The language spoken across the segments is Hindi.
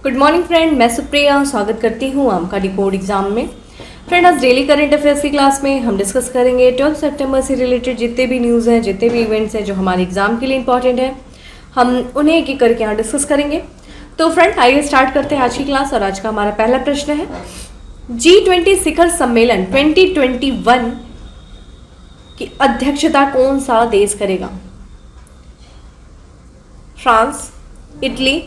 गुड मॉर्निंग फ्रेंड, मैं सुप्रिया स्वागत करती हूँ आपका डिकोड एग्जाम में। फ्रेंड, आज डेली करंट अफेयर्स की क्लास में हम डिस्कस करेंगे 12 सितंबर से रिलेटेड जितने भी न्यूज़ हैं, जितने भी इवेंट्स हैं जो हमारे एग्जाम के लिए इंपॉर्टेंट है, हम उन्हें एक एक करके यहाँ डिस्कस करेंगे। तो फ्रेंड, आइए स्टार्ट करते हैं आज की क्लास। और आज का हमारा पहला प्रश्न है, G20 शिखर सम्मेलन 2021 की अध्यक्षता कौन सा देश करेगा? फ्रांस, इटली,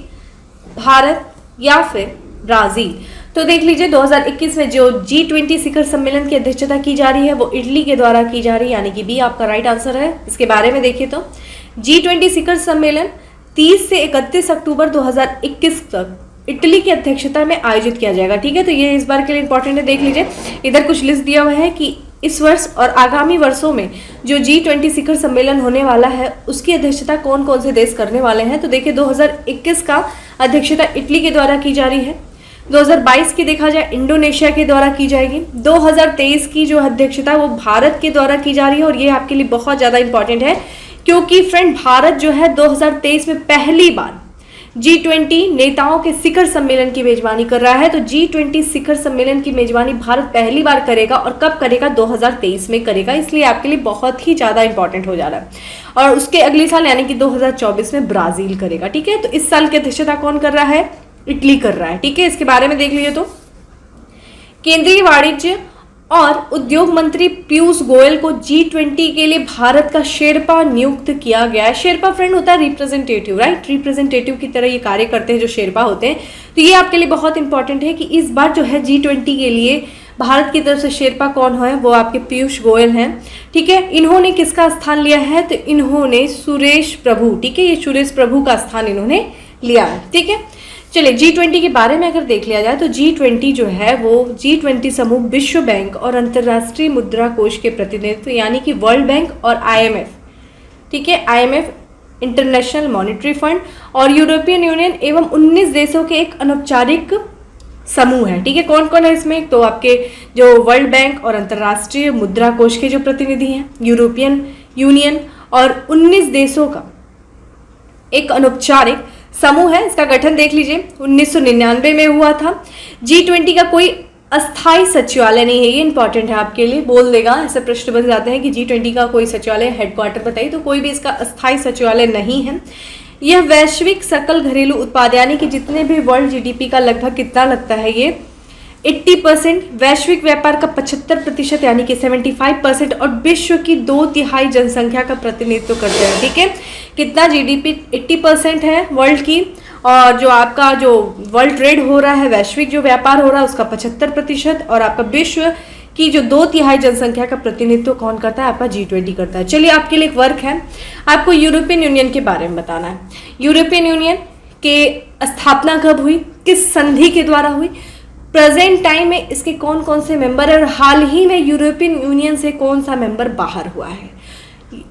भारत या फिर ब्राजील? तो देख लीजिए, 2021 में जो G20 शिखर सम्मेलन की अध्यक्षता की जा रही है वो इटली के द्वारा की जा रही है, यानी कि बी आपका राइट आंसर है। इसके बारे में देखिए तो G20 शिखर सम्मेलन 30 से 31 अक्टूबर 2021 तक इटली की अध्यक्षता में आयोजित किया जाएगा। ठीक है, तो ये इस बार के लिए इंपॉर्टेंट है। देख लीजिए, इधर कुछ लिस्ट दिया हुआ है कि इस वर्ष और आगामी वर्षों में जो G20 शिखर सम्मेलन होने वाला है उसकी अध्यक्षता कौन कौन से देश करने वाले हैं। तो देखिए, 2021 का अध्यक्षता इटली के द्वारा की जा रही है। 2022 की देखा जाए इंडोनेशिया के द्वारा की जाएगी। 2023 की जो अध्यक्षता वो भारत के द्वारा की जा रही है। और ये आपके लिए बहुत ज़्यादा इंपॉर्टेंट है क्योंकि फ्रेंड, भारत जो है 2023 में पहली बार G20 नेताओं के शिखर सम्मेलन की मेजबानी कर रहा है। तो G20 शिखर सम्मेलन की मेजबानी भारत पहली बार करेगा। और कब करेगा? 2023 में करेगा। इसलिए आपके लिए बहुत ही ज़्यादा इंपॉर्टेंट हो जा रहा है। और उसके अगले साल यानी कि 2024 में ब्राजील करेगा। ठीक है, तो इस साल की अध्यक्षता कौन कर रहा है? इटली कर रहा है। ठीक है, इसके बारे में देख लीजिए तो केंद्रीय वाणिज्य और उद्योग मंत्री पीयूष गोयल को G20 के लिए भारत का शेरपा नियुक्त किया गया है। शेरपा फ्रेंड होता है रिप्रेजेंटेटिव, राइट? रिप्रेजेंटेटिव की तरह ये कार्य करते हैं जो शेरपा होते हैं। तो ये आपके लिए बहुत इंपॉर्टेंट है कि इस बार जो है G20 के लिए भारत की तरफ से शेरपा कौन है? वो आपके पीयूष गोयल हैं। ठीक है, इन्होंने किसका स्थान लिया है? तो इन्होंने सुरेश प्रभु, ठीक है, ये सुरेश प्रभु का स्थान इन्होंने लिया है। ठीक है, चलिए G20 के बारे में अगर देख लिया जाए तो G20 जो है वो G20 समूह विश्व बैंक और अंतर्राष्ट्रीय मुद्रा कोष के प्रतिनिधित्व यानी कि वर्ल्ड बैंक और IMF, ठीक है, IMF इंटरनेशनल मॉनेटरी फंड और यूरोपियन यूनियन एवं 19 देशों के एक अनौपचारिक समूह है। ठीक है, कौन कौन है इसमें? तो आपके जो वर्ल्ड बैंक और अंतर्राष्ट्रीय मुद्रा कोष के जो प्रतिनिधि हैं, यूरोपियन यूनियन और 19 देशों का एक अनौपचारिक समूह है। इसका गठन देख लीजिए 1999 में हुआ था। G20 का कोई अस्थाई सचिवालय नहीं है, ये इंपॉर्टेंट है आपके लिए, बोल देगा, ऐसे प्रश्न बन जाते हैं कि G20 का कोई सचिवालय हेडक्वार्टर बताइए, तो कोई भी इसका अस्थाई सचिवालय नहीं है। यह वैश्विक सकल घरेलू उत्पाद यानी कि जितने भी वर्ल्ड GDP का लगभग कितना लगता है, ये 80%, वैश्विक व्यापार का 75% यानी कि 75% और विश्व की 2/3 जनसंख्या का प्रतिनिधित्व करते हैं। ठीक है, कितना GDP 80% है वर्ल्ड की, और जो आपका जो वर्ल्ड ट्रेड हो रहा है, वैश्विक जो व्यापार हो रहा है उसका 75%, और आपका विश्व की जो 2/3 जनसंख्या का प्रतिनिधित्व कौन करता है? आपका G20 करता है। चलिए, आपके लिए एक वर्क है, आपको यूरोपियन यूनियन के बारे में बताना है। यूरोपियन यूनियन के स्थापना कब हुई, किस संधि के द्वारा हुई, प्रेजेंट टाइम में इसके कौन कौन से मेंबर है, और हाल ही में यूरोपियन यूनियन से कौन सा मेंबर बाहर हुआ है,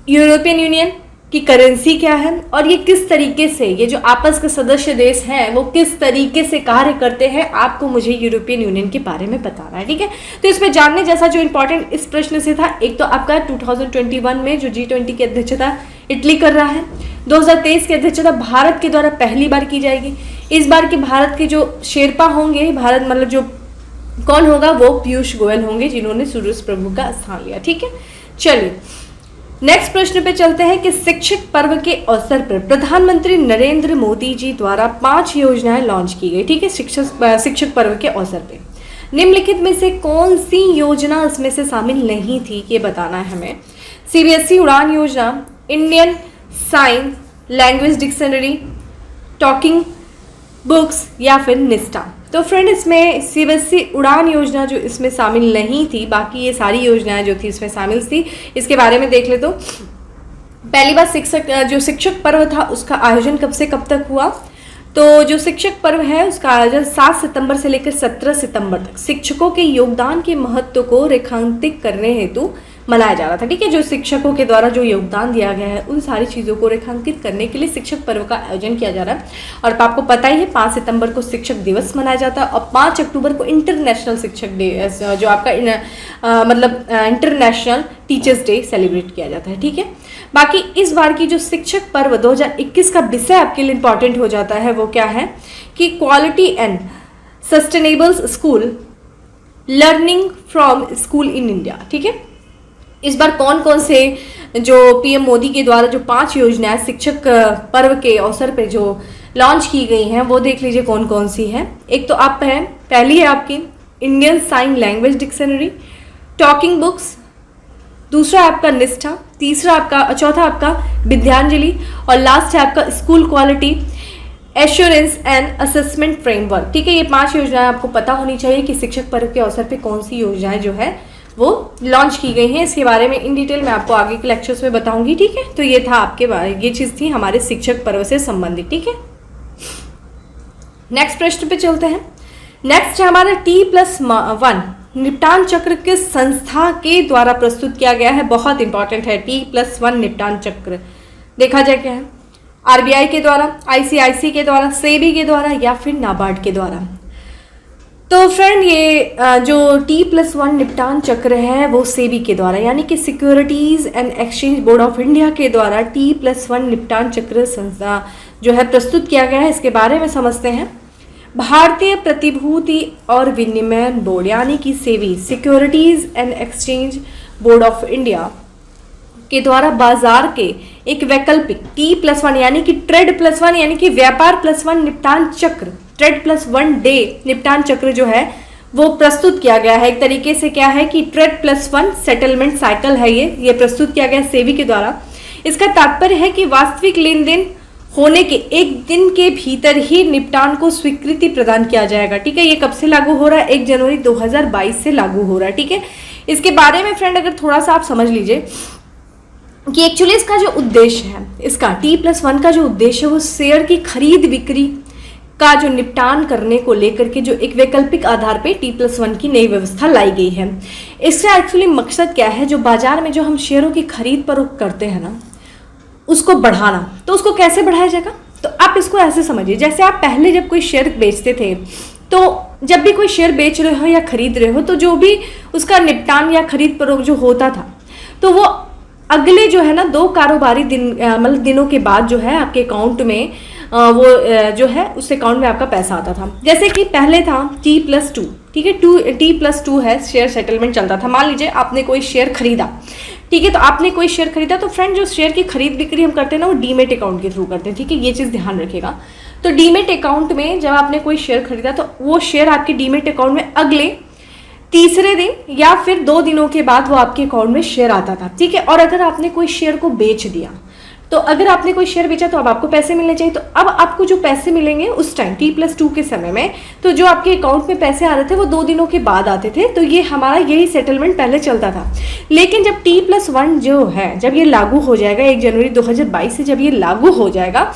यूरोपियन यूनियन की करेंसी क्या है, और ये किस तरीके से, ये जो आपस के सदस्य देश हैं वो किस तरीके से कार्य करते हैं, आपको मुझे यूरोपियन यूनियन के बारे में बताना है। ठीक है, तो इसमें जानने जैसा जो इंपॉर्टेंट इस प्रश्न से था, एक तो आपका 2021 में जो G20 की अध्यक्षता इटली कर रहा है, 2023 की अध्यक्षता भारत के द्वारा पहली बार की जाएगी। इस बार के भारत के जो शेरपा होंगे, भारत मतलब जो कौन होगा, वो पीयूष गोयल होंगे जिन्होंने सुरेश प्रभु का स्थान लिया। ठीक है, चलिए नेक्स्ट प्रश्न पे चलते हैं कि शिक्षक पर्व के अवसर पर प्रधानमंत्री नरेंद्र मोदी जी द्वारा 5 योजनाएं लॉन्च की गई। ठीक है, शिक्षक पर्व के अवसर पे निम्नलिखित में से कौन सी योजना इसमें से शामिल नहीं थी, ये बताना है हमें। CBSE उड़ान योजना, Indian sign language dictionary, talking books या फिर निष्ठा। तो फ्रेंड, इसमें CBSE उड़ान योजना जो इसमें शामिल नहीं थी, बाकी ये सारी योजनाएं जो थी इसमें शामिल थी। इसके बारे में देख ले तो पहली बार जो शिक्षक पर्व था उसका आयोजन कब से कब तक हुआ? तो जो शिक्षक पर्व है उसका आयोजन 7 सितंबर से लेकर 17 सितंबर तक शिक्षकों के योगदान के महत्व को रेखांकित करने हेतु मनाया जा रहा था, ठीक है। जो शिक्षकों के द्वारा जो योगदान दिया गया है उन सारी चीज़ों को रेखांकित करने के लिए शिक्षक पर्व का आयोजन किया जा रहा है। और आपको पता ही है 5 सितंबर को शिक्षक दिवस मनाया जाता है और 5 अक्टूबर को इंटरनेशनल शिक्षक डे, जो आपका इंटरनेशनल टीचर्स डे सेलिब्रेट किया जाता है, ठीक है। बाकी इस बार की जो शिक्षक पर्व 2021 का विषय आपके लिए इंपॉर्टेंट हो जाता है वो क्या है कि quality and sustainable school learning from school in India, ठीक है। इस बार कौन कौन से जो पीएम मोदी के द्वारा जो 5 योजनाएं शिक्षक पर्व के अवसर पे जो लॉन्च की गई हैं वो देख लीजिए कौन कौन सी है। एक तो आप है, पहली है आपकी Indian sign language dictionary, talking books, दूसरा आपका निष्ठा, चौथा आपका विद्यांजलि और लास्ट है आपका school quality assurance and assessment framework, ठीक है। ये 5 योजनाएं आपको पता होनी चाहिए कि शिक्षक पर्व के अवसर पे कौन सी योजनाएं जो है वो लॉन्च की गई हैं। इसके बारे में इन डिटेल मैं आपको आगे के लेक्चर्स में बताऊंगी, ठीक है। तो ये था आपके बारे, ये चीज़ थी हमारे शिक्षक पर्व से संबंधित, ठीक है। नेक्स्ट प्रश्न पे चलते हैं। नेक्स्ट है हमारा T+1 निपटान चक्र किस संस्था के द्वारा प्रस्तुत किया गया है, बहुत इंपॉर्टेंट है। T+1 निपटान चक्र देखा जाए क्या है, आरबीआई के द्वारा, आईसीआईसी के द्वारा, सेबी के द्वारा या फिर नाबार्ड के द्वारा। तो फ्रेंड ये जो T+1 निपटान चक्र है वो सेबी के द्वारा यानी कि securities and exchange board of India के द्वारा T+1 निपटान चक्र संस्था जो है प्रस्तुत किया गया है। इसके बारे में समझते हैं। भारतीय प्रतिभूति और विनिमय बोर्ड यानी कि SEBI, securities and exchange board of India के द्वारा बाजार के एक वैकल्पिक T+1 यानी कि ट्रेड+1 यानी कि व्यापार+1 निपटान चक्र, ट्रेड+1 डे निपटान चक्र जो है वो प्रस्तुत किया गया है। एक तरीके से क्या है कि ट्रेड+1 सेटलमेंट साइकिल है, ये प्रस्तुत किया गया सेबी के द्वारा। इसका तात्पर्य है कि वास्तविक लेन देन होने के एक दिन के भीतर ही निपटान को स्वीकृति प्रदान किया जाएगा, ठीक है। ये कब से लागू हो रहा है, 1 जनवरी 2022 से लागू हो रहा है, ठीक है। इसके बारे में फ्रेंड अगर थोड़ा सा आप समझ लीजिए कि एक्चुअली इसका जो उद्देश्य है, इसका T+1 का जो उद्देश्य है वो शेयर की खरीद बिक्री का जो निपटान करने को लेकर के जो एक वैकल्पिक आधार पे T+1 की नई व्यवस्था लाई गई है। इसका एक्चुअली मकसद क्या है, जो बाजार में जो हम शेयरों की खरीद फरोख्त करते हैं ना उसको बढ़ाना। तो उसको कैसे बढ़ाया जाएगा, तो आप इसको ऐसे समझिए जैसे आप पहले जब कोई शेयर बेचते थे तो जब भी कोई शेयर बेच रहे हो या खरीद रहे हो तो जो भी उसका निपटान या खरीद फरोख्त जो होता था तो वो अगले जो है ना 2 कारोबारी दिन मतलब दिनों के बाद जो है आपके अकाउंट में वो जो है उस अकाउंट में आपका पैसा आता था। जैसे कि पहले था T+2, ठीक है। T+2 है शेयर सेटलमेंट चलता था। मान लीजिए आपने कोई शेयर खरीदा, ठीक है। तो आपने कोई शेयर खरीदा तो फ्रेंड जो शेयर की खरीद बिक्री हम करते हैं ना वो डीमेट अकाउंट के थ्रू करते हैं, ठीक है। ये चीज़ ध्यान रखिएगा। तो डीमेट अकाउंट में जब आपने कोई शेयर खरीदा तो वो शेयर आपके डीमेट अकाउंट में अगले तीसरे दिन या फिर 2 दिनों के बाद वो आपके अकाउंट में शेयर आता था, ठीक है। और अगर आपने कोई शेयर को बेच दिया तो अगर आपने कोई शेयर बेचा तो अब आपको पैसे मिलने चाहिए। तो अब आपको जो पैसे मिलेंगे उस टाइम T+2 के समय में तो जो आपके अकाउंट में पैसे आ रहे थे वो 2 दिनों के बाद आते थे। तो ये हमारा यही सेटलमेंट पहले चलता था। लेकिन जब T+1 जो है जब ये लागू हो जाएगा 1 जनवरी 2022 से जब ये लागू हो जाएगा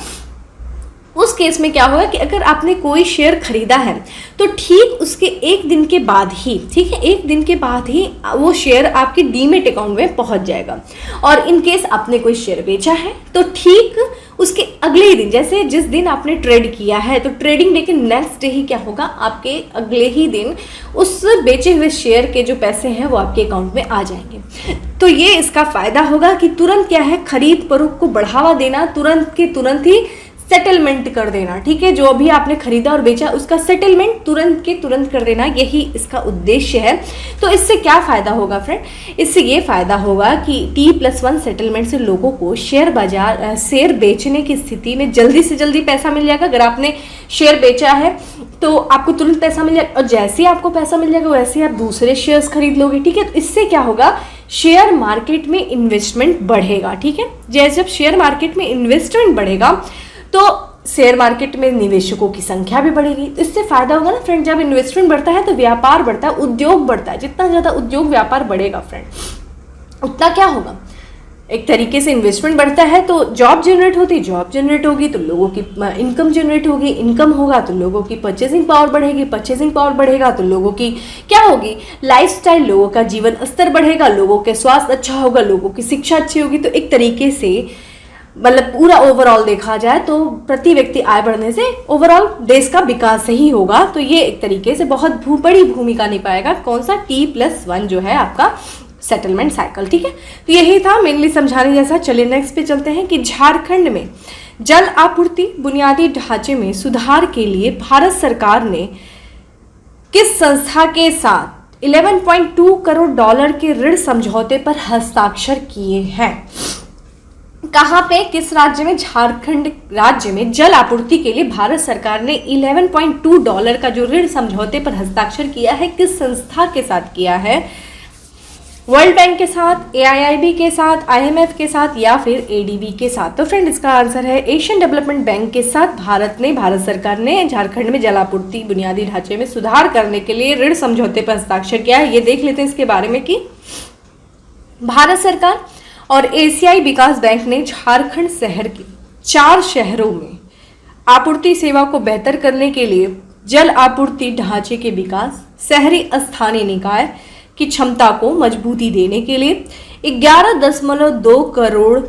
उस केस में क्या होगा कि अगर आपने कोई शेयर खरीदा है तो ठीक उसके 1 दिन के बाद ही, ठीक है, 1 दिन के बाद ही वो शेयर आपके डीमेट अकाउंट में पहुंच जाएगा। और इन केस आपने कोई शेयर बेचा है तो ठीक उसके अगले ही दिन, जैसे जिस दिन आपने ट्रेड किया है तो ट्रेडिंग डे के नेक्स्ट डे ही क्या होगा, आपके अगले ही दिन उस बेचे हुए शेयर के जो पैसे हैं वो आपके अकाउंट में आ जाएंगे। तो ये इसका फायदा होगा कि तुरंत क्या है खरीद फरोख्त को बढ़ावा देना, तुरंत के तुरंत ही सेटलमेंट कर देना, ठीक है। जो अभी आपने खरीदा और बेचा उसका सेटलमेंट तुरंत के तुरंत कर देना, यही इसका उद्देश्य है। तो इससे क्या फायदा होगा फ्रेंड, इससे ये फायदा होगा कि T+1 सेटलमेंट से लोगों को शेयर बेचने की स्थिति में जल्दी से जल्दी पैसा मिल जाएगा। अगर आपने शेयर बेचा है तो आपको तुरंत पैसा मिल जाएगा और जैसे ही आपको पैसा मिल जाएगा वैसे ही आप दूसरे शेयर्स खरीद लोगे, ठीक है। तो इससे क्या होगा, शेयर मार्केट में इन्वेस्टमेंट बढ़ेगा, ठीक है। जैसे जब शेयर मार्केट में इन्वेस्टमेंट बढ़ेगा तो शेयर मार्केट में निवेशकों की संख्या भी बढ़ेगी। तो इससे फायदा होगा ना फ्रेंड, जब इन्वेस्टमेंट बढ़ता है तो व्यापार बढ़ता है, उद्योग बढ़ता है। जितना ज़्यादा उद्योग व्यापार बढ़ेगा फ्रेंड उतना क्या होगा, एक तरीके से इन्वेस्टमेंट बढ़ता है तो जॉब जनरेट होती है, जॉब जनरेट होगी तो लोगों की इनकम जनरेट होगी, इनकम होगा तो लोगों की परचेसिंग पावर बढ़ेगी, परचेसिंग पावर बढ़ेगा तो लोगों की क्या होगी, लाइफस्टाइल, लोगों का जीवन स्तर बढ़ेगा, लोगों के स्वास्थ्य अच्छा होगा, लोगों की शिक्षा अच्छी होगी। तो एक तरीके से मतलब पूरा ओवरऑल देखा जाए तो प्रति व्यक्ति आय बढ़ने से ओवरऑल देश का विकास ही होगा। तो ये एक तरीके से बहुत बड़ी भूमिका निभाएगा कौन सा, T+1 जो है आपका सेटलमेंट साइकिल। ठीक है, तो यही था मेनली समझाने जैसा। चलिए नेक्स्ट पे चलते हैं कि झारखंड में जल आपूर्ति बुनियादी ढांचे में सुधार के लिए भारत सरकार ने किस संस्था के साथ 11.2 करोड़ डॉलर के ऋण समझौते पर हस्ताक्षर किए हैं। कहाँ पे, किस राज्य में? झारखंड राज्य में जल आपूर्ति के लिए भारत सरकार ने 11.2 डॉलर का जो ऋण समझौते पर हस्ताक्षर किया है, किस संस्था के साथ किया है? वर्ल्ड बैंक के साथ, AIIB के साथ, IMF के साथ या फिर ADB के साथ? तो फ्रेंड इसका आंसर है एशियन डेवलपमेंट बैंक के साथ भारत सरकार ने झारखंड में जल आपूर्ति बुनियादी ढांचे में सुधार करने के लिए ऋण समझौते पर हस्ताक्षर किया है। ये देख लेते हैं इसके बारे में कि भारत सरकार और एशियाई विकास बैंक ने झारखंड शहर के 4 शहरों में आपूर्ति सेवा को बेहतर करने के लिए जल आपूर्ति ढांचे के विकास, शहरी स्थानीय निकाय की क्षमता को मजबूती देने के लिए 11.2 करोड़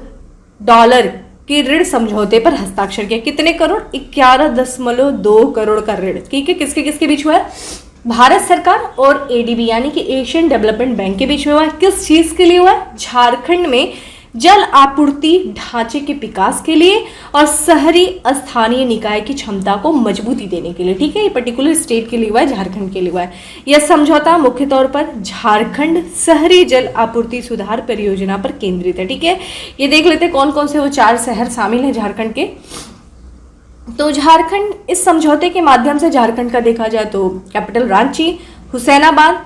डॉलर के ऋण समझौते पर हस्ताक्षर किया। कितने करोड़? 11.2 करोड़ का ऋण। ठीक है, किसके किसके बीच हुआ है? भारत सरकार और ADB यानी कि एशियन डेवलपमेंट बैंक के बीच में हुआ है। किस चीज के लिए हुआ है? झारखंड में जल आपूर्ति ढांचे के विकास के लिए और शहरी स्थानीय निकाय की क्षमता को मजबूती देने के लिए। ठीक है, ये पर्टिकुलर स्टेट के लिए हुआ है, झारखंड के लिए हुआ है। यह समझौता मुख्य तौर पर झारखंड शहरी जल आपूर्ति सुधार परियोजना पर केंद्रित है। ठीक है, ये देख लेते हैं कौन कौन से वो 4 शहर शामिल हैं झारखंड के। तो झारखंड, इस समझौते के माध्यम से झारखंड का देखा जाए तो कैपिटल रांची, हुसैनाबाद,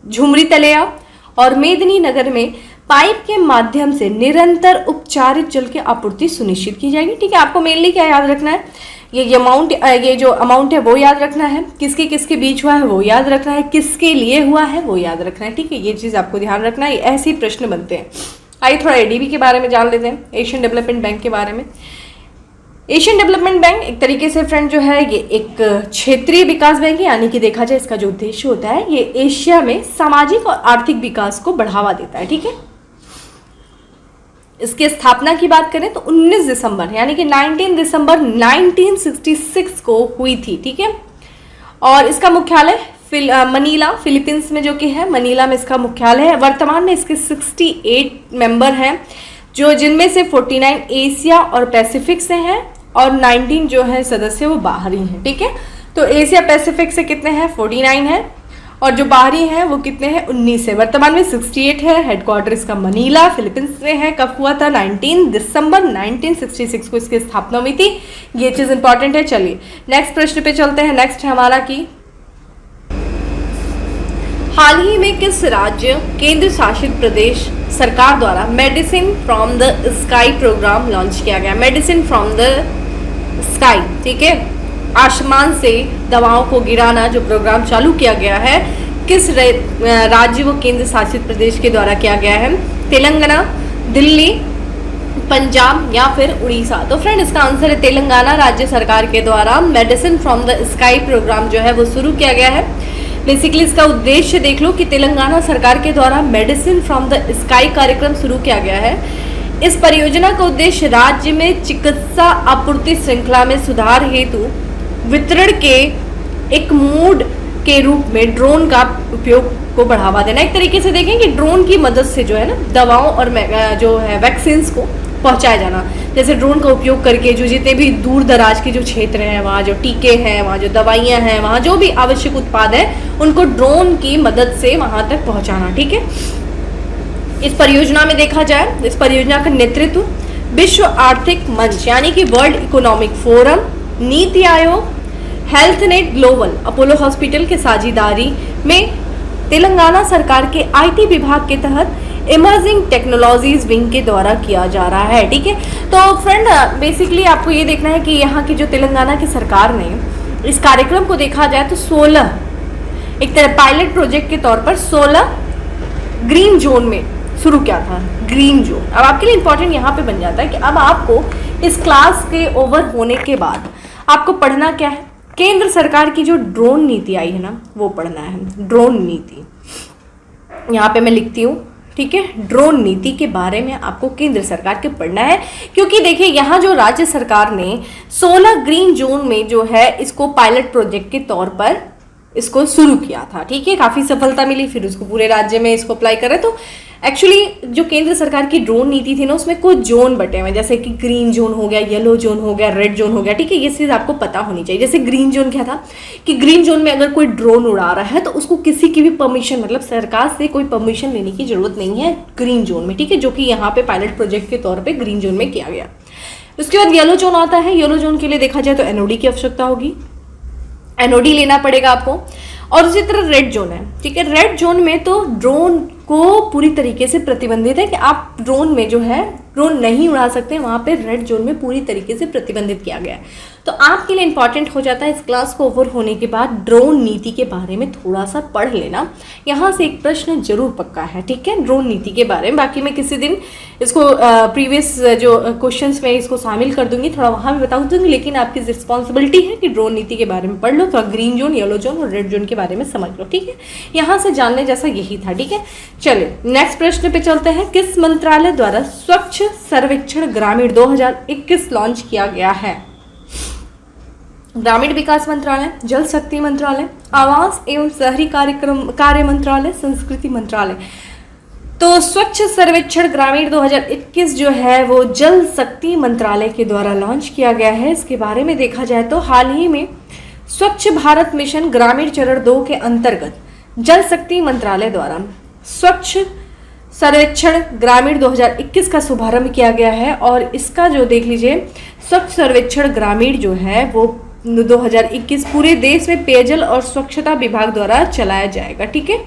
झुमरी तलेया और मेदिनीनगर में पाइप के माध्यम से निरंतर उपचारित जल की आपूर्ति सुनिश्चित की जाएगी। ठीक है, आपको मेनली क्या याद रखना है? ये जो अमाउंट है वो याद रखना है, किसके किसके बीच हुआ है वो याद रखना है, किसके लिए हुआ है वो याद रखना है। ठीक है, ये चीज़ आपको ध्यान रखना है, ऐसे ही प्रश्न बनते हैं। आइए थोड़ा ADB के बारे में जान लेते हैं, एशियन डेवलपमेंट बैंक के बारे में। एशियन डेवलपमेंट बैंक एक तरीके से फ्रेंड जो है ये एक क्षेत्रीय विकास बैंक है, यानी कि देखा जाए इसका जो उद्देश्य होता है ये एशिया में सामाजिक और आर्थिक विकास को बढ़ावा देता है। ठीक है, इसकी स्थापना की बात करें तो 19 दिसंबर यानी कि 19 दिसंबर 1966 को हुई थी। ठीक है, और इसका मुख्यालय मनीला, फिलीपींस में जो कि है, मनीला में इसका मुख्यालय है। वर्तमान में इसके 68 मेंबर हैं, जो जिनमें से 49 एशिया और पैसिफिक से हैं और 19 जो है सदस्य वो बाहरी हैं। ठीक है, तो एशिया पैसिफिक से कितने हैं? 49 है, और जो बाहरी हैं वो कितने हैं? 19 है। वर्तमान में 68 है। हेडक्वार्टर इसका मनीला, फिलीपींस में है। कब हुआ था? 19 दिसंबर 1966 को इसकी स्थापना हुई थी। ये चीज इंपॉर्टेंट है। चलिए नेक्स्ट प्रश्न पे चलते हैं। नेक्स्ट है हमारा कि हाल ही में किस राज्य केंद्र शासित प्रदेश सरकार द्वारा medicine from the sky programme launch किया गया? मेडिसिन फ्रॉम द स्काई, ठीक है, आसमान से दवाओं को गिराना जो प्रोग्राम चालू किया गया है, किस राज्य व केंद्र शासित प्रदेश के द्वारा किया गया है? तेलंगाना, दिल्ली, पंजाब या फिर उड़ीसा? तो फ्रेंड इसका आंसर है तेलंगाना राज्य सरकार के द्वारा medicine from the sky programme जो है वो शुरू किया गया है। बेसिकली इसका उद्देश्य देख लो कि तेलंगाना सरकार के द्वारा मेडिसिन फ्रॉम द स्काई कार्यक्रम शुरू किया गया है। इस परियोजना का उद्देश्य राज्य में चिकित्सा आपूर्ति श्रृंखला में सुधार हेतु वितरण के एक मोड के रूप में ड्रोन का उपयोग को बढ़ावा देना। एक तरीके से देखें कि ड्रोन की मदद से जो है ना दवाओं और जो है वैक्सीन्स को पहुंचाया जाना, जैसे ड्रोन का उपयोग करके जो जितने भी दूर दराज के जो क्षेत्र हैं वहाँ जो टीके हैं, वहाँ जो दवाइयाँ हैं, वहाँ जो भी आवश्यक उत्पाद है उनको ड्रोन की मदद से वहाँ तक पहुँचाना। ठीक है, इस परियोजना में देखा जाए, इस परियोजना का नेतृत्व विश्व आर्थिक मंच यानी कि world economic forum, NITI Aayog, health net global, Apollo hospital के साझेदारी में तेलंगाना सरकार के IT विभाग के तहत इमर्जिंग टेक्नोलॉजीज विंग के द्वारा किया जा रहा है। ठीक है, तो फ्रेंड बेसिकली आपको ये देखना है कि यहाँ की जो तेलंगाना की सरकार ने इस कार्यक्रम को देखा जाए तो 16 एक तरह पायलट प्रोजेक्ट के तौर पर 16 ग्रीन जोन में शुरू किया था। Green zone. अब आपके लिए इंपॉर्टेंट यहाँ पे बन जाता है कि अब आपको इस क्लास के ओवर होने के बाद आपको पढ़ना क्या है, केंद्र सरकार की जो ड्रोन नीति आई है ना वो पढ़ना है। ड्रोन नीति यहाँ पे मैं लिखती हूँ, ठीक है। ड्रोन नीति के बारे में आपको केंद्र सरकार के पढ़ना है, क्योंकि देखिए यहाँ जो राज्य सरकार ने 16 ग्रीन जोन में जो है इसको पायलट प्रोजेक्ट के तौर पर इसको शुरू किया था, ठीक है। काफ़ी सफलता मिली, फिर उसको पूरे राज्य में इसको अप्लाई करें। तो एक्चुअली जो केंद्र सरकार की ड्रोन नीति थी ना उसमें कुछ जोन बटे हुए, जैसे कि ग्रीन जोन हो गया, येलो जोन हो गया, रेड जोन हो गया, ठीक है। ये चीज़ आपको पता होनी चाहिए। जैसे ग्रीन जोन क्या था कि ग्रीन जोन में अगर कोई ड्रोन उड़ा रहा है तो उसको किसी की भी परमिशन, मतलब सरकार से कोई परमिशन लेने की जरूरत नहीं है ग्रीन जोन में, ठीक है, जो कि यहाँ पे पायलट प्रोजेक्ट के तौर पर ग्रीन जोन में किया गया। उसके बाद येलो जोन आता है। येलो जोन के लिए देखा जाए तो एनओडी की आवश्यकता होगी, एनओडी लेना पड़ेगा आपको। और उसी तरह रेड जोन है, ठीक है। रेड जोन में तो ड्रोन को पूरी तरीके से प्रतिबंधित है कि आप ड्रोन में जो है ड्रोन नहीं उड़ा सकते, वहाँ पे रेड जोन में पूरी तरीके से प्रतिबंधित किया गया है। तो आपके लिए इंपॉर्टेंट हो जाता है इस क्लास को ओवर होने के बाद ड्रोन नीति के बारे में थोड़ा सा पढ़ लेना। यहाँ से एक प्रश्न जरूर पक्का है, ठीक है, ड्रोन नीति के बारे में। बाकी मैं किसी दिन इसको प्रीवियस जो क्वेश्चंस में इसको शामिल कर दूंगी, थोड़ा वहाँ भी बता दूंगी, लेकिन आपकी रिस्पॉन्सिबिलिटी है कि ड्रोन नीति के बारे में पढ़ लो, थोड़ा ग्रीन जोन, येलो जोन और रेड जोन के बारे में समझ लो, ठीक है। यहाँ से जानने जैसा यही था, ठीक है। चलिए नेक्स्ट प्रश्न पे चलते हैं। किस मंत्रालय द्वारा स्वच्छ सर्वेक्षण ग्रामीण 2021 लॉन्च किया गया है? ग्रामीण विकास मंत्रालय, जल शक्ति मंत्रालय, आवास एवं शहरी कार्य मंत्रालय, संस्कृति मंत्रालय। तो स्वच्छ सर्वेक्षण ग्रामीण 2021 जो है वो जल शक्ति मंत्रालय के द्वारा लॉन्च किया गया है। इसके बारे में देखा जाए तो हाल ही में स्वच्छ भारत मिशन ग्रामीण चरण 2 के अंतर्गत जल शक्ति मंत्रालय द्वारा स्वच्छ सर्वेक्षण ग्रामीण 2021 का शुभारंभ किया गया है। और इसका जो देख लीजिए स्वच्छ सर्वेक्षण ग्रामीण जो है वो 2021 पूरे देश में पेयजल और स्वच्छता विभाग द्वारा चलाया जाएगा, ठीक है।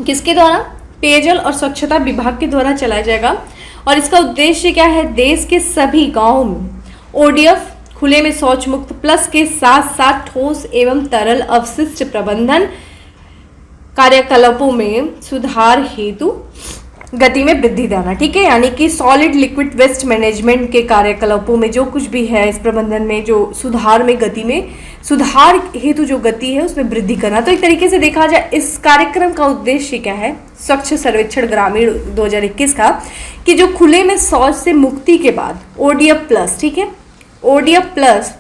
किसके द्वारा? पेयजल और स्वच्छता विभाग के द्वारा चलाया जाएगा। और इसका उद्देश्य क्या है? देश के सभी गांवों में ओडीएफ, खुले में शौच मुक्त प्लस के साथ साथ ठोस एवं तरल अवशिष्ट प्रबंधन कार्यकलापों में सुधार हेतु गति में वृद्धि देना, ठीक है। यानी कि सॉलिड लिक्विड वेस्ट मैनेजमेंट के कार्यकलापों में जो कुछ भी है इस प्रबंधन में जो सुधार में गति में सुधार हेतु जो गति है उसमें वृद्धि करना। तो एक तरीके से देखा जाए इस कार्यक्रम का उद्देश्य क्या है स्वच्छ सर्वेक्षण ग्रामीण 2021 का, कि जो खुले में शौच से मुक्ति के बाद ओडीएफ प्लस, ठीक है, ओडीएफ प्लस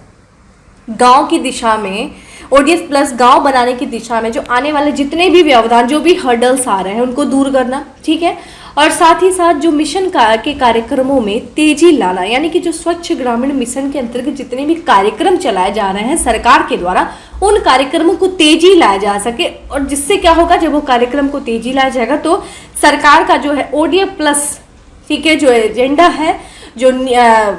गांव की दिशा में, ओडीएफ प्लस गांव बनाने की दिशा में जो आने वाले जितने भी व्यवधान, जो भी हर्डल्स आ रहे हैं उनको दूर करना, ठीक है। और साथ ही साथ जो मिशन के कार्यक्रमों में तेजी लाना, यानी कि जो स्वच्छ ग्रामीण मिशन के अंतर्गत जितने भी कार्यक्रम चलाए जा रहे हैं सरकार के द्वारा, उन कार्यक्रमों को तेजी लाया जा सके। और जिससे क्या होगा, जब वो कार्यक्रम को तेजी लाया जाएगा तो सरकार का जो है ओडीएफ प्लस, ठीक है, जो एजेंडा है, जो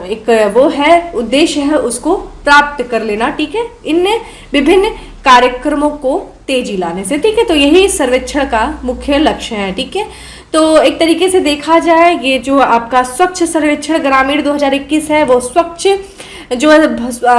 एक वो है उद्देश्य है, उसको प्राप्त कर लेना, ठीक है, इन विभिन्न कार्यक्रमों को तेजी लाने से, ठीक है। तो यही सर्वेक्षण का मुख्य लक्ष्य है, ठीक है। तो एक तरीके से देखा जाए ये जो आपका स्वच्छ सर्वेक्षण ग्रामीण 2021 है वो स्वच्छ जो है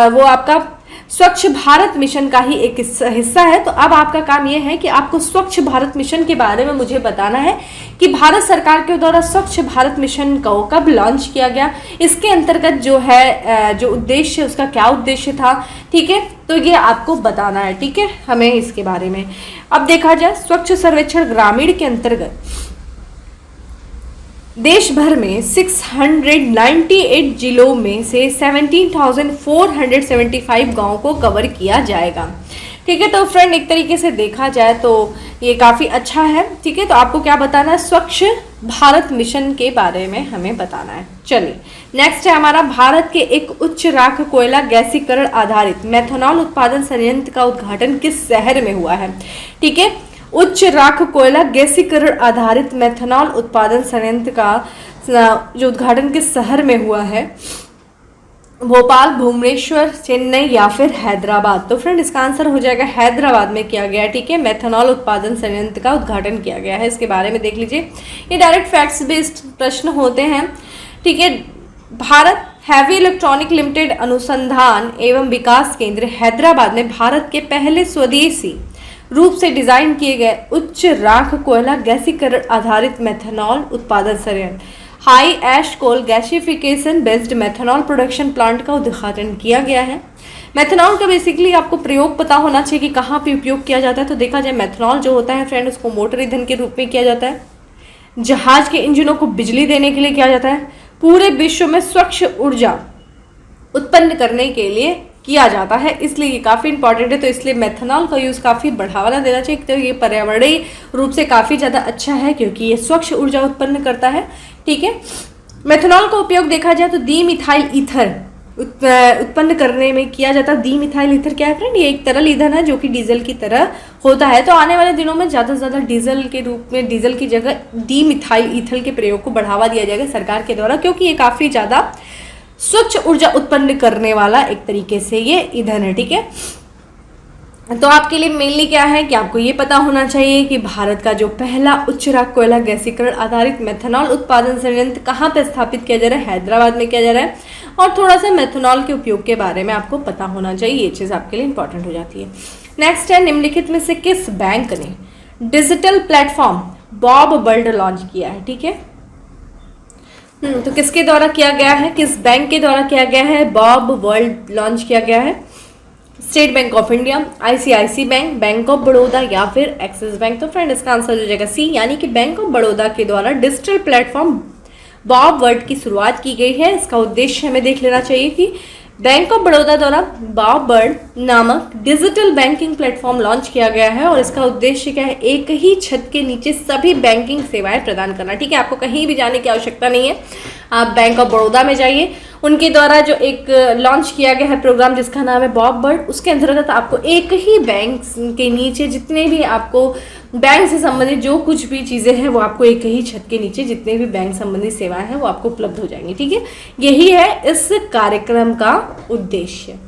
वो आपका स्वच्छ भारत मिशन का ही एक हिस्सा है। तो अब आपका काम ये है कि आपको स्वच्छ भारत मिशन के बारे में मुझे बताना है कि भारत सरकार के द्वारा स्वच्छ भारत मिशन को कब लॉन्च किया गया, इसके अंतर्गत जो है जो उद्देश्य, उसका क्या उद्देश्य था, ठीक है। तो ये आपको बताना है, ठीक है, हमें इसके बारे में। अब देखा जाए स्वच्छ सर्वेक्षण ग्रामीण के अंतर्गत देश भर में 698 जिलों में से 17,475 गांवों को कवर किया जाएगा, ठीक है। तो फ्रेंड एक तरीके से देखा जाए तो ये काफ़ी अच्छा है, ठीक है। तो आपको क्या बताना है, स्वच्छ भारत मिशन के बारे में हमें बताना है। चलिए नेक्स्ट है हमारा, भारत के एक उच्च राख कोयला गैसीकरण आधारित मेथनॉल उत्पादन संयंत्र का उद्घाटन किस शहर में हुआ है, ठीक है। उच्च राख कोयला गैसीकरण आधारित मेथनॉल उत्पादन संयंत्र का जो उद्घाटन किस शहर में हुआ है, भोपाल, भुवनेश्वर, चेन्नई या फिर हैदराबाद। तो फ्रेंड इसका आंसर हो जाएगा हैदराबाद में किया गया है, ठीक है। मेथनॉल उत्पादन संयंत्र का उद्घाटन किया गया है, इसके बारे में देख लीजिए। ये डायरेक्ट फैक्ट्स बेस्ड प्रश्न होते हैं, ठीक है। भारत हैवी इलेक्ट्रॉनिक लिमिटेड अनुसंधान एवं विकास केंद्र हैदराबाद ने भारत के पहले स्वदेशी रूप से डिजाइन किए गए उच्च राख कोयला गैसीकरण आधारित मेथनॉल उत्पादन संयंत्र high ash coal gasification based methanol production plant का उद्घाटन किया गया है। मेथनॉल का बेसिकली आपको प्रयोग पता होना चाहिए कि कहाँ पे उपयोग किया जाता है। तो देखा जाए मेथनॉल जो होता है फ्रेंड, उसको मोटर ईंधन के रूप में किया जाता है, जहाज के इंजनों को बिजली देने के लिए किया जाता है, पूरे विश्व में स्वच्छ ऊर्जा उत्पन्न करने के लिए किया जाता है, इसलिए ये काफ़ी इंपॉर्टेंट है। तो इसलिए मेथनॉल का यूज़ काफ़ी बढ़ावा देना चाहिए। तो ये पर्यावरणीय रूप से काफ़ी ज़्यादा अच्छा है क्योंकि ये स्वच्छ ऊर्जा उत्पन्न करता है। ठीक है, मेथनॉल का उपयोग देखा जाए तो डीमिथाइल ईथर उत्पन्न करने में किया जाता है। डीमिथाइल ईथर क्या है फ्रेंड? ये एक तरल ईंधन है जो कि डीजल की तरह होता है। तो आने वाले दिनों में ज़्यादा से ज़्यादा डीजल के रूप में, डीजल की जगह डीमिथाइल ईथर के प्रयोग को बढ़ावा दिया जाएगा सरकार के द्वारा, क्योंकि ये काफ़ी ज़्यादा स्वच्छ ऊर्जा उत्पन्न करने वाला एक तरीके से ये ईंधन है। ठीक है, तो आपके लिए मेनली क्या है कि आपको ये पता होना चाहिए कि भारत का जो पहला उच्च राख कोयला गैसीकरण आधारित मेथनॉल उत्पादन संयंत्र कहाँ पे स्थापित किया जा रहा है? हैदराबाद में किया जा रहा है। और थोड़ा सा मेथनॉल के उपयोग के बारे में आपको पता होना चाहिए, ये चीज़ आपके लिए इंपॉर्टेंट हो जाती है। नेक्स्ट है, निम्नलिखित में से किस बैंक ने digital platform Bob world launch किया है? ठीक है, तो किसके द्वारा किया गया है, किस बैंक के द्वारा किया गया है? बॉब वर्ल्ड लॉन्च किया गया है। State Bank of India, ICICI Bank, Bank of Baroda या फिर एक्सिस बैंक। तो फ्रेंड इसका आंसर हो जाएगा सी, यानी कि बैंक ऑफ बड़ौदा के द्वारा डिजिटल प्लेटफॉर्म बॉब वर्ल्ड की शुरुआत की गई है। इसका उद्देश्य हमें देख लेना चाहिए कि बैंक ऑफ बड़ौदा द्वारा बॉब वर्ल्ड नामक डिजिटल बैंकिंग प्लेटफॉर्म लॉन्च किया गया है और इसका उद्देश्य क्या है? एक ही छत के नीचे सभी बैंकिंग सेवाएं प्रदान करना। ठीक है, आपको कहीं भी जाने की आवश्यकता नहीं है, आप बैंक ऑफ बड़ौदा में जाइए, उनके द्वारा जो एक लॉन्च किया गया है प्रोग्राम जिसका नाम है बॉब वर्ल्ड, उसके अंतर्गत आपको एक ही बैंक के नीचे जितने भी आपको बैंक से संबंधित जो कुछ भी चीज़ें हैं वो आपको एक ही छत के नीचे जितने भी बैंक संबंधित सेवाएं हैं वो आपको उपलब्ध हो जाएंगी। ठीक है, यही है इस कार्यक्रम का उद्देश्य।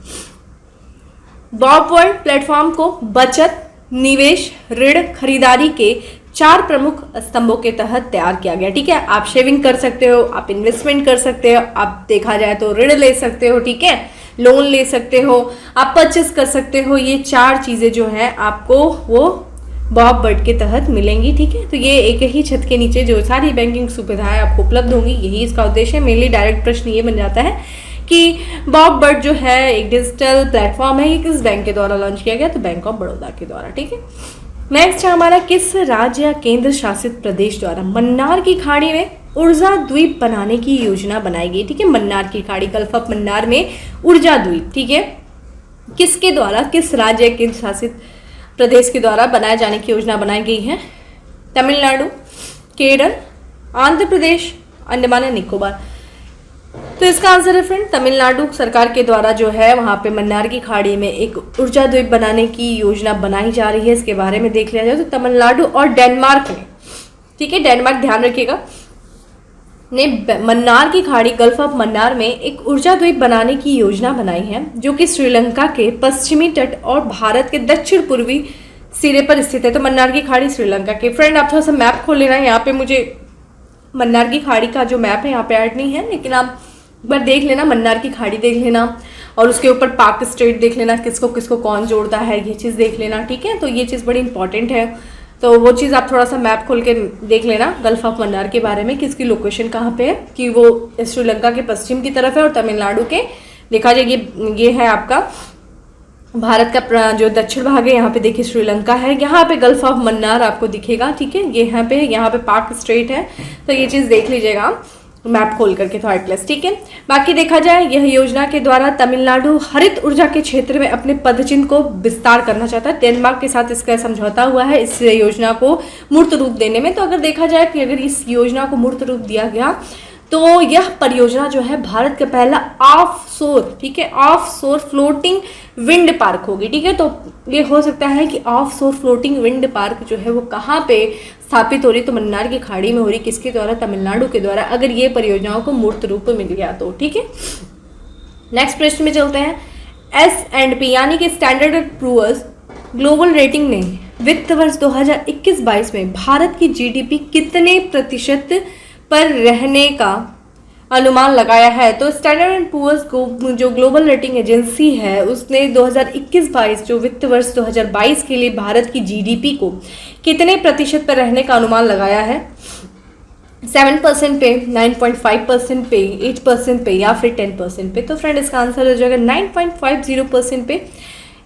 बॉब वर्ल्ड प्लेटफॉर्म को बचत, निवेश, ऋण, खरीदारी के 4 प्रमुख स्तंभों के तहत तैयार किया गया। ठीक है, आप सेविंग कर सकते हो, आप इन्वेस्टमेंट कर सकते हो, आप देखा जाए तो ऋण ले सकते हो, ठीक है, लोन ले सकते हो, आप परचेस कर सकते हो। ये 4 चीज़ें जो हैं आपको वो बॉब वर्ल्ड के तहत मिलेंगी। ठीक है, तो ये एक ही छत के नीचे जो सारी बैंकिंग सुविधाएं आपको उपलब्ध होंगी, यही इसका उद्देश्य है। मेनली डायरेक्ट प्रश्न ये बन जाता है कि बॉब वर्ल्ड जो है एक डिजिटल प्लेटफॉर्म है, ये किस बैंक के द्वारा लॉन्च किया गया? तो बैंक ऑफ बड़ौदा के द्वारा। ठीक है, नेक्स्ट है हमारा, किस राज्य या केंद्र शासित प्रदेश द्वारा मन्नार की खाड़ी में ऊर्जा द्वीप बनाने की योजना बनाई गई? ठीक है, मन्नार की खाड़ी, गल्फ ऑफ मन्नार में ऊर्जा द्वीप। ठीक है, किसके द्वारा, किस राज्य या केंद्र शासित प्रदेश के द्वारा बनाए जाने की योजना बनाई गई है? तमिलनाडु, केरल, आंध्र प्रदेश, अंडमान एंड निकोबार। तो इसका आंसर है फ्रेंड तमिलनाडु सरकार के द्वारा जो है वहाँ पे मन्नार की खाड़ी में एक ऊर्जा द्वीप बनाने की योजना बनाई जा रही है। इसके बारे में देख लिया जाए तो तमिलनाडु और डेनमार्क ने, ठीक है, डेनमार्क ध्यान रखिएगा, ने मन्नार की खाड़ी, गल्फ ऑफ मन्नार में एक ऊर्जा द्वीप बनाने की योजना बनाई है जो कि श्रीलंका के पश्चिमी तट और भारत के दक्षिण पूर्वी सिरे पर स्थित है। तो मन्नार की खाड़ी श्रीलंका के। फ्रेंड आप थोड़ा सा मैप खोल लेना है, यहाँ पे मुझे मन्नार की खाड़ी का जो मैप है यहाँ पे ऐड नहीं है, लेकिन आप एक बार देख लेना, मन्नार की खाड़ी देख लेना और उसके ऊपर पाक स्ट्रेट देख लेना, किसको किसको कौन जोड़ता है, ये चीज़ देख लेना। ठीक है, तो ये चीज़ बड़ी इंपॉर्टेंट है, तो वो चीज़ आप थोड़ा सा मैप खोल के देख लेना गल्फ ऑफ मन्नार के बारे में, किसकी लोकेशन कहाँ पे है, कि वो श्रीलंका के पश्चिम की तरफ है और तमिलनाडु के, देखा जाए ये है आपका भारत का जो दक्षिण भाग है, यहाँ पे देखिए श्रीलंका है, यहाँ पे गल्फ ऑफ मन्नार आपको दिखेगा। ठीक है, ये यहाँ पे पाक स्ट्रेट है, तो ये चीज़ देख लीजिएगा मैप खोल करके थॉट प्लस। ठीक है, बाकी देखा जाए यह योजना के द्वारा तमिलनाडु हरित ऊर्जा के क्षेत्र में अपने पदचिन्ह को विस्तार करना चाहता है। डेनमार्क के साथ इसका समझौता हुआ है इस योजना को मूर्त रूप देने में। तो अगर देखा जाए कि अगर इस योजना को मूर्त रूप दिया गया तो यह परियोजना जो है भारत का पहला ऑफशोर, ठीक है, ऑफशोर फ्लोटिंग विंड पार्क होगी। ठीक है, तो ये हो सकता है कि ऑफशोर फ्लोटिंग विंड पार्क जो है वो कहाँ पे स्थापित हो रही, तो मन्नार की खाड़ी में हो रही, किसके द्वारा, तमिलनाडु के द्वारा, अगर ये परियोजनाओं को मूर्त रूप मिल गया तो। ठीक है, नेक्स्ट प्रश्न में चलते हैं। S&P यानी कि Standard and Poor's global rating ने वित्त वर्ष 2021-22 में भारत की GDP कितने प्रतिशत पर रहने का अनुमान लगाया है। तो स्टैंडर्ड एंड पुअर्स को जो ग्लोबल रेटिंग एजेंसी है उसने 2021-22 जो वित्त वर्ष 2022 के लिए भारत की जीडीपी को कितने प्रतिशत पर रहने का अनुमान लगाया है? 7% पे, 9.5% पे, 8% पे या फिर 10% पे। तो फ्रेंड इसका आंसर हो जाएगा 9.50% पे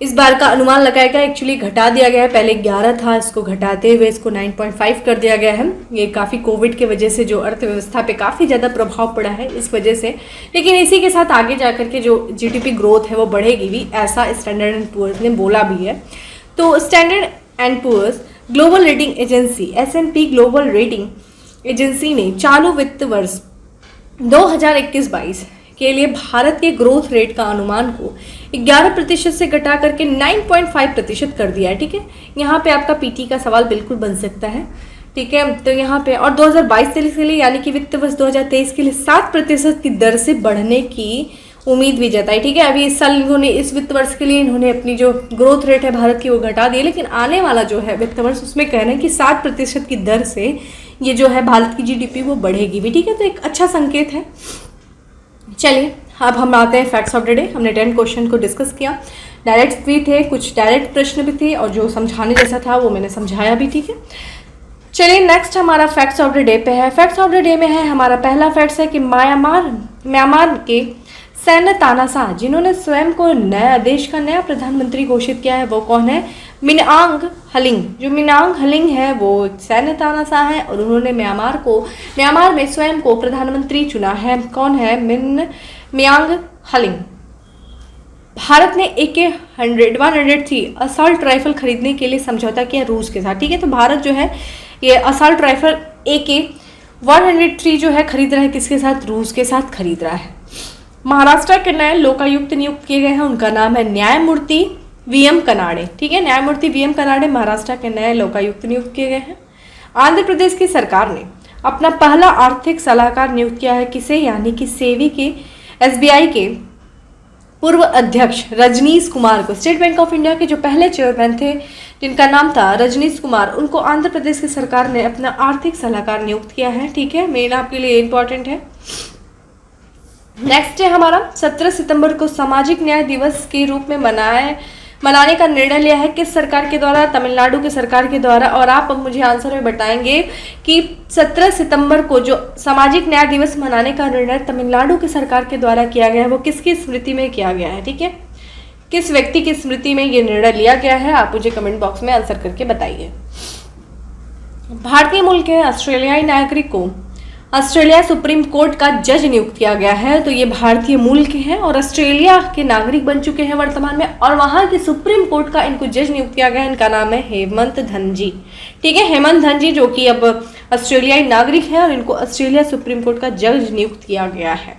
इस बार का अनुमान लगाया गया। एक्चुअली घटा दिया गया है, पहले 11 था, इसको घटाते हुए इसको 9.5 कर दिया गया है। ये काफ़ी कोविड के वजह से जो अर्थव्यवस्था पे काफ़ी ज़्यादा प्रभाव पड़ा है इस वजह से, लेकिन इसी के साथ आगे जा कर के जो जीडीपी ग्रोथ है वो बढ़ेगी भी, ऐसा स्टैंडर्ड एंड पुअर्स ने बोला भी है। तो Standard and Poor's global rating agency S&P global rating agency ने चालू वित्त वर्ष 2021-22 के लिए भारत के ग्रोथ रेट का अनुमान को 11% से घटा करके 9.5% कर दिया है। ठीक है, यहाँ पे आपका पीटी का सवाल बिल्कुल बन सकता है। ठीक है, तो यहाँ पे और 2022-23 के लिए यानी कि वित्त वर्ष 2023 के लिए 7% की दर से बढ़ने की उम्मीद भी जताई। ठीक है, अभी इस साल इन्होंने इस वित्त वर्ष के लिए इन्होंने अपनी जो ग्रोथ रेट है भारत की वो घटा दी, लेकिन आने वाला जो है वित्त वर्ष उसमें कहना है कि 7% की दर से ये जो है भारत की जीडीपी वो बढ़ेगी भी। ठीक है, तो एक अच्छा संकेत है। चलिए अब हम आते हैं फैक्ट्स ऑफ द डे। हमने 10 क्वेश्चन को डिस्कस किया, डायरेक्ट भी थे, कुछ डायरेक्ट प्रश्न भी थे और जो समझाने जैसा था वो मैंने समझाया भी। ठीक है, चलिए नेक्स्ट हमारा फैक्ट्स ऑफ द डे पे है। फैक्ट्स ऑफ द डे में है हमारा पहला फैक्ट्स है कि म्यांमार के सैन्य तानाशाह जिन्होंने स्वयं को देश का नया प्रधानमंत्री घोषित किया है वो कौन है? मिनआंग हलिंग। जो मिनआंग हलिंग है वो एक सैन्य तानाशाह है और उन्होंने म्यांमार में स्वयं को प्रधानमंत्री चुना है। कौन है? मियांग हलिंग। भारत ने AK-103 असॉल्ट राइफल खरीदने के लिए समझौता किया रूस के साथ। ठीक है, तो भारत जो है ये असॉल्ट राइफल AK-103 जो है खरीद रहा है किसके साथ? रूस के साथ खरीद रहा है। महाराष्ट्र के नए लोकायुक्त नियुक्त किए गए हैं, उनका नाम है न्यायमूर्ति VM कनाडे। ठीक है, न्यायमूर्ति VM कनाडे महाराष्ट्र के नए लोकायुक्त नियुक्त किए गए हैं। आंध्र प्रदेश की सरकार ने अपना पहला आर्थिक सलाहकार नियुक्त किया है किसे? यानी कि सेवी के SBI के पूर्व अध्यक्ष रजनीश कुमार को। स्टेट बैंक ऑफ इंडिया के जो पहले चेयरमैन थे जिनका नाम था रजनीश कुमार, उनको आंध्र प्रदेश की सरकार ने अपना आर्थिक सलाहकार नियुक्त किया है। ठीक है, मेन आपके लिए इंपॉर्टेंट है। नेक्स्ट है हमारा 17 सितंबर को सामाजिक न्याय दिवस के रूप में मनाने का निर्णय लिया है किस सरकार के द्वारा? तमिलनाडु के सरकार के द्वारा। और आप अब मुझे आंसर में बताएंगे कि 17 सितंबर को जो सामाजिक न्याय दिवस मनाने का निर्णय तमिलनाडु की सरकार के द्वारा किया गया है वो किसकी स्मृति में किया गया है? ठीक है, किस व्यक्ति की स्मृति में ये निर्णय लिया गया है? आप मुझे कमेंट बॉक्स में आंसर करके बताइए। भारतीय मूल के ऑस्ट्रेलियाई नागरिक को ऑस्ट्रेलिया सुप्रीम कोर्ट का जज नियुक्त किया गया है। तो ये भारतीय मूल के हैं और ऑस्ट्रेलिया के नागरिक बन चुके हैं वर्तमान में, और वहां के सुप्रीम कोर्ट का इनको जज नियुक्त किया गया है। इनका नाम है हेमंत धनजी। ठीक है, हेमंत धनजी जो कि अब ऑस्ट्रेलियाई नागरिक है और इनको ऑस्ट्रेलिया सुप्रीम कोर्ट का जज नियुक्त किया गया है।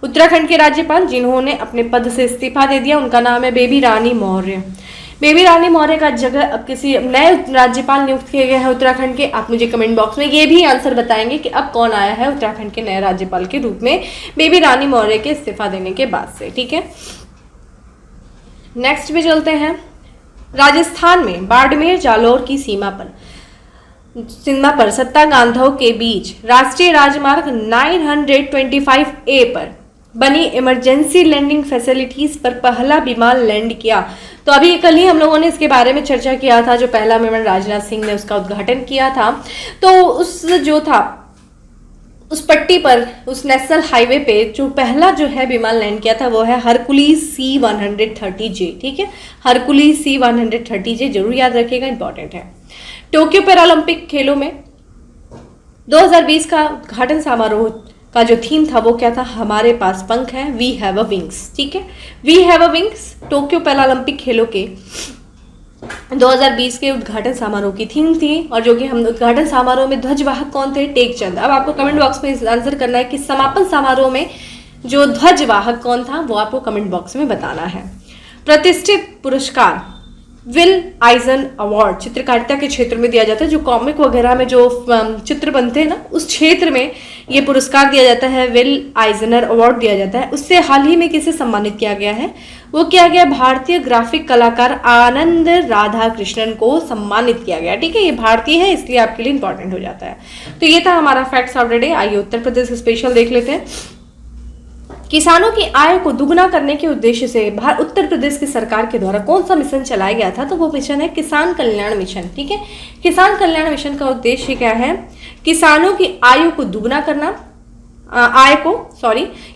उत्तराखंड के राज्यपाल जिन्होंने अपने पद से इस्तीफा दे दिया उनका नाम है बेबी रानी मौर्य। बेबी रानी मौर्य का जगह अब किसी नए राज्यपाल नियुक्त किए गए हैं उत्तराखंड के। आप मुझे कमेंट बॉक्स में ये भी आंसर बताएंगे कि अब कौन आया है उत्तराखंड के नए राज्यपाल के रूप में बेबी रानी मौर्य के इस्तीफा देने के बाद से। ठीक है, नेक्स्ट पे चलते हैं। राजस्थान में बाड़मेर जालौर की सीमा पर सत्ता गांधव के बीच राष्ट्रीय राजमार्ग 925A पर बनी इमरजेंसी लैंडिंग फैसिलिटीज पर पहला विमान लैंड किया। तो अभी कल ही हम लोगों ने इसके बारे में चर्चा किया था, जो पहला विमान राजनाथ सिंह ने उसका उद्घाटन किया था। तो उस जो था उस पट्टी पर उस नेशनल हाईवे पे जो पहला जो है विमान लैंड किया था वो है हरकुलिस C-130J। ठीक है, हरकुलिस C-130J जरूर याद रखिएगा, इंपॉर्टेंट है। टोक्यो पैरालंपिक खेलों में 2020 का उद्घाटन समारोह का जो थीम था वो क्या था? हमारे पास पंख है, वी हैव अ विंग्स। ठीक है, we have a wings Tokyo Paralympic खेलों के 2020 के उद्घाटन समारोह की थीम थी। और जो कि हम उद्घाटन समारोह में ध्वजवाहक कौन थे? टेकचंद। अब आपको कमेंट बॉक्स में आंसर करना है कि समापन समारोह में जो ध्वजवाहक कौन था वो आपको कमेंट बॉक्स में बताना है। प्रतिष्ठित पुरस्कार विल आइजन अवार्ड चित्रकारिता के क्षेत्र में दिया जाता है। जो कॉमिक वगैरह में जो चित्र बनते हैं ना, उस क्षेत्र में ये पुरस्कार दिया जाता है, विल आइजनर अवार्ड दिया जाता है। उससे हाल ही में किसे सम्मानित किया गया है? वो किया गया भारतीय ग्राफिक कलाकार आनंद राधाकृष्णन को सम्मानित किया गया। ठीक है, ये भारतीय है इसलिए आपके लिए इंपॉर्टेंट हो जाता है। तो ये था हमारा फैक्ट्स ऑफ द डे। आइए उत्तर प्रदेश स्पेशल देख लेते हैं। किसानों की आय को दुगना करने के उद्देश्य से उत्तर प्रदेश की सरकार के द्वारा कौन सा मिशन चलाया गया था? तो वो मिशन है किसान कल्याण मिशन। ठीक है, किसान कल्याण मिशन का उद्देश्य क्या है? किसानों की आयु को दुगना करना,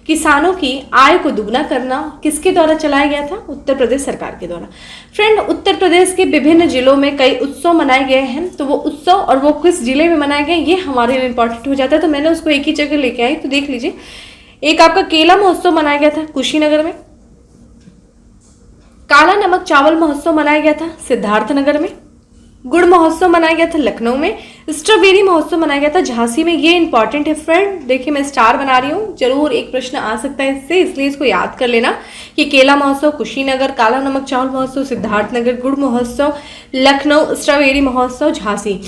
किसानों की आय को दुगना करना किसके द्वारा चलाया गया था? उत्तर प्रदेश सरकार के द्वारा। फ्रेंड, उत्तर प्रदेश के विभिन्न जिलों में कई उत्सव मनाए गए हैं। तो वो उत्सव और वो किस जिले में मनाए गए ये हमारे लिए इंपॉर्टेंट हो जाता है। तो मैंने उसको एक ही जगह लेके आई, तो देख लीजिए। एक आपका केला महोत्सव मनाया गया था कुशीनगर में, काला नमक चावल महोत्सव मनाया गया था सिद्धार्थनगर में, गुड़ महोत्सव मनाया गया था लखनऊ में, स्ट्रॉबेरी महोत्सव मनाया गया था झांसी में। ये इंपॉर्टेंट है फ्रेंड, देखिए मैं स्टार बना रही हूँ, जरूर एक प्रश्न आ सकता है इससे, इसलिए इसको याद कर लेना कि केला महोत्सव कुशीनगर, काला नमक चावल महोत्सव सिद्धार्थनगर, गुड़ महोत्सव लखनऊ, स्ट्रॉबेरी महोत्सव झांसी।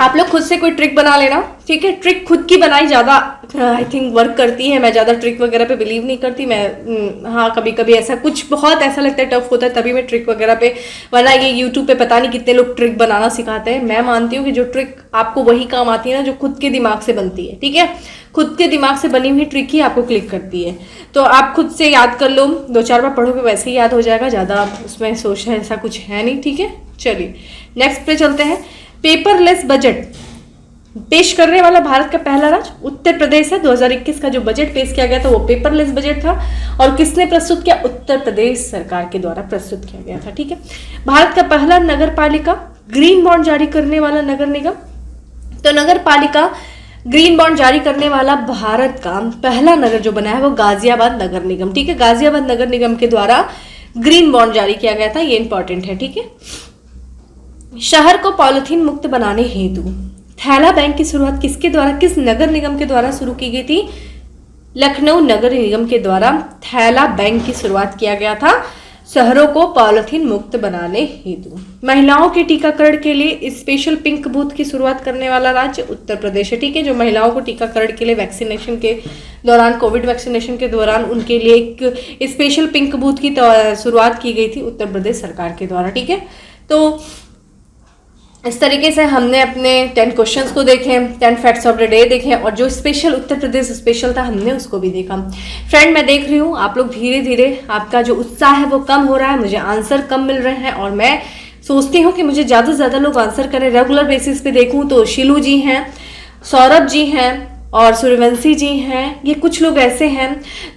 आप लोग खुद से कोई ट्रिक बना लेना। ठीक है, ट्रिक खुद की बनाई ज़्यादा आई थिंक वर्क करती है। मैं ज़्यादा ट्रिक वगैरह पे बिलीव नहीं करती। मैं हाँ कभी कभी ऐसा कुछ बहुत ऐसा लगता है टफ होता है तभी मैं ट्रिक वगैरह पे, वरना ये यूट्यूब पे पता नहीं कितने लोग ट्रिक बनाना सिखाते हैं। मैं मानती हूँ कि जो ट्रिक आपको वही काम आती है ना जो खुद के दिमाग से बनती है। ठीक है, खुद के दिमाग से बनी हुई ट्रिक ही आपको क्लिक करती है। तो आप खुद से याद कर लो, 2-4 बार पढ़ोगे वैसे ही याद हो जाएगा, ज़्यादा उसमें सोच है ऐसा कुछ है नहीं। ठीक है, चलिए नेक्स्ट पे चलते हैं। पेपरलेस बजट पेश करने वाला भारत का पहला राज्य उत्तर प्रदेश है। 2021 का जो बजट पेश किया गया था वो पेपरलेस बजट था। और किसने प्रस्तुत किया? उत्तर प्रदेश सरकार के द्वारा प्रस्तुत किया गया था। ठीक है, भारत का पहला नगर पालिका ग्रीन बॉन्ड जारी करने वाला नगर निगम। तो नगर पालिका ग्रीन बॉन्ड जारी करने वाला भारत का पहला नगर जो बना है वो गाजियाबाद नगर निगम। ठीक है, गाजियाबाद नगर निगम के द्वारा ग्रीन बॉन्ड जारी किया गया था, ये इंपॉर्टेंट है। ठीक है, शहर को पॉलिथीन मुक्त बनाने हेतु थैला बैंक की शुरुआत किसके द्वारा, किस नगर निगम के द्वारा शुरू की गई थी? लखनऊ नगर निगम के द्वारा थैला बैंक की शुरुआत किया गया था शहरों को पॉलिथीन मुक्त बनाने हेतु। महिलाओं के टीकाकरण के लिए स्पेशल पिंक बूथ की शुरुआत करने वाला राज्य उत्तर प्रदेश है। ठीक है, जो महिलाओं को टीकाकरण के लिए वैक्सीनेशन के दौरान, कोविड वैक्सीनेशन के दौरान उनके लिए एक स्पेशल पिंक बूथ की शुरुआत की गई थी उत्तर प्रदेश सरकार के द्वारा। ठीक है, तो इस तरीके से हमने अपने 10 क्वेश्चंस को देखे, 10 फैक्ट्स ऑफ द डे देखे और जो स्पेशल उत्तर प्रदेश स्पेशल था हमने उसको भी देखा। फ्रेंड, मैं देख रही हूँ आप लोग धीरे धीरे आपका जो उत्साह है वो कम हो रहा है, मुझे आंसर कम मिल रहे हैं और मैं सोचती हूँ कि मुझे ज़्यादा से ज़्यादा लोग आंसर करें। रेगुलर बेसिस पे देखूँ तो शिलू जी हैं, सौरभ जी हैं और सूर्यवंशी जी हैं, ये कुछ लोग ऐसे हैं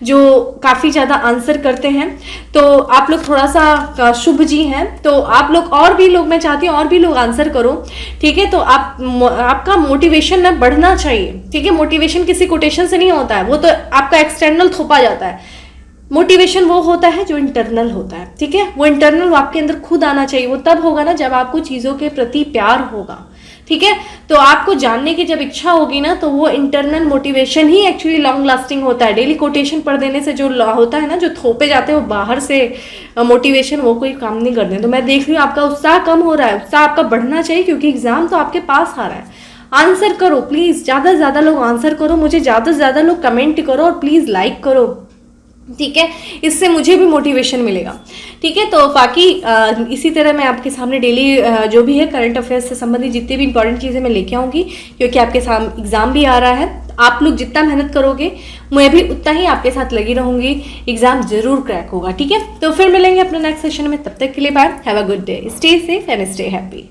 जो काफ़ी ज़्यादा आंसर करते हैं। तो आप लोग थोड़ा सा, शुभ जी हैं, तो आप लोग और भी लोग, मैं चाहती हूँ और भी लोग आंसर करो। ठीक है, तो आपका मोटिवेशन ना बढ़ना चाहिए। ठीक है, मोटिवेशन किसी कोटेशन से नहीं होता है, वो तो आपका एक्सटर्नल थोपा जाता है। मोटिवेशन वो होता है जो इंटरनल होता है। ठीक है, वो इंटरनल आपके अंदर खुद आना चाहिए। वो तब होगा ना जब आपको चीज़ों के प्रति प्यार होगा। ठीक है, तो आपको जानने की जब इच्छा होगी ना तो वो इंटरनल मोटिवेशन ही एक्चुअली लॉन्ग लास्टिंग होता है। डेली कोटेशन पढ़ देने से जो होता है ना, जो थोपे जाते हैं वो बाहर से मोटिवेशन, वो कोई काम नहीं करते। तो मैं देख रही हूँ आपका उत्साह कम हो रहा है, उत्साह आपका बढ़ना चाहिए क्योंकि एग्जाम तो आपके पास आ रहा है। आंसर करो प्लीज़, ज़्यादा से ज़्यादा लोग आंसर करो, मुझे ज़्यादा से ज़्यादा लोग कमेंट करो और प्लीज़ लाइक करो। ठीक है, इससे मुझे भी मोटिवेशन मिलेगा। ठीक है, तो बाकी इसी तरह मैं आपके सामने डेली जो भी है करंट अफेयर्स से संबंधित जितनी भी इंपॉर्टेंट चीज़ें मैं लेके आऊँगी, क्योंकि आपके सामने एग्ज़ाम भी आ रहा है। आप लोग जितना मेहनत करोगे मैं भी उतना ही आपके साथ लगी रहूँगी, एग्ज़ाम ज़रूर क्रैक होगा। ठीक है, तो फिर मिलेंगे अपने नेक्स्ट सेशन में, तब तक के लिए bye, have a good day, stay safe and stay happy.